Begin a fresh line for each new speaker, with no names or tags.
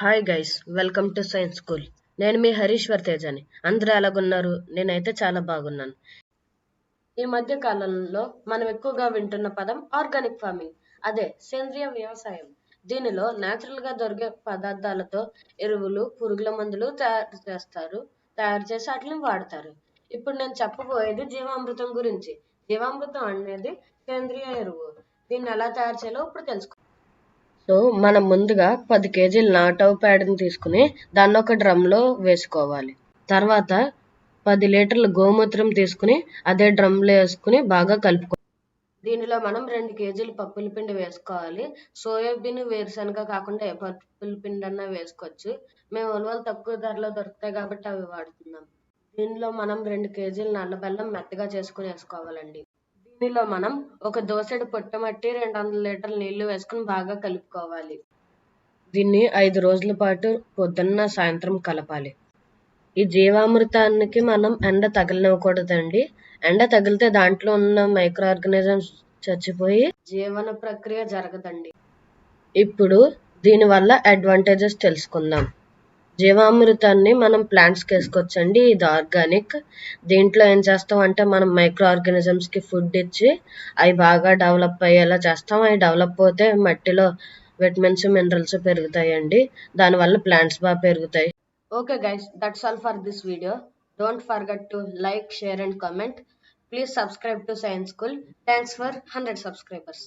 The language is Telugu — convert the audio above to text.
Hi guys, welcome to science school. నేను మీ హరీశ్వర్ తేజని. అందరూ ఎలాగున్నారు? నేనైతే చాలా బాగున్నాను. ఈ మధ్య కాలంలో మనం ఎక్కువగా వింటున్న పదం ఆర్గానిక్ ఫార్మింగ్, అదే సేంద్రియ వ్యవసాయం. దీనిలో న్యాచురల్ గా దొరికే పదార్థాలతో ఎరువులు, పురుగుల మందులు తయారు చేసి వాటిని వాడతారు. ఇప్పుడు నేను చెప్పబోయేది జీవామృతం గురించి. జీవామృతం అనేది సేంద్రియ ఎరువు. దీన్ని ఎలా తయారు చేయాలో ఇప్పుడు తెలుసుకో. సో మనం ముందుగా 10 కేజీల నాటవ పేడని తీసుకుని దాన్ని ఒక డ్రమ్లో వేసుకోవాలి. తర్వాత 10 లీటర్ల గోమూత్రం తీసుకుని అదే డ్రమ్లో వేసుకుని బాగా కలుపుకోవాలి. దీనిలో మనం 2 కేజీల పప్పుల పిండి వేసుకోవాలి. సోయాబీన్, వేరుశనగ కాకుండా ఏ పప్పుల పిండి అన్నా వేసుకోవచ్చు. మేము ఉలవలు తక్కువ ధరలో దొరుకుతాయి కాబట్టి అవి వాడుతున్నాం. దీనిలో మనం 2 కేజీల నల్ల బెల్లం మెత్తగా చేసుకుని వేసుకోవాలండి. దీనిలో మనం ఒక దోసెడు పొట్టమట్టి 200 లీటర్ల నీళ్లు వేసుకుని బాగా కలుపుకోవాలి. దీన్ని 5 రోజుల పాటు పొద్దున్న సాయంత్రం కలపాలి. ఈ జీవామృతానికి మనం ఎండ తగలనివ్వకూడదండి. ఎండ తగిలితే దాంట్లో ఉన్న మైక్రో ఆర్గానిజమ్స్ చచ్చిపోయి జీవన ప్రక్రియ జరగదండి. ఇప్పుడు దీనివల్ల అడ్వాంటేజెస్ తెలుసుకుందాం. జీవామృతాన్ని మనం ప్లాంట్స్కి వేసుకోవచ్చండి. ఇది ఆర్గానిక్. దీంట్లో ఏం చేస్తాం అంటే మనం మైక్రో ఆర్గానిజమ్స్కి ఫుడ్ ఇచ్చి అవి బాగా డెవలప్ అయ్యేలా చేస్తాం. అవి డెవలప్ అవుతే మట్టిలో విటమిన్స్, మినరల్స్ పెరుగుతాయండి. దానివల్ల ప్లాంట్స్ బాగా పెరుగుతాయి. Okay guys, that's all for this video. Don't forget to like, share and comment. Please subscribe to Science School. Thanks for 100 subscribers.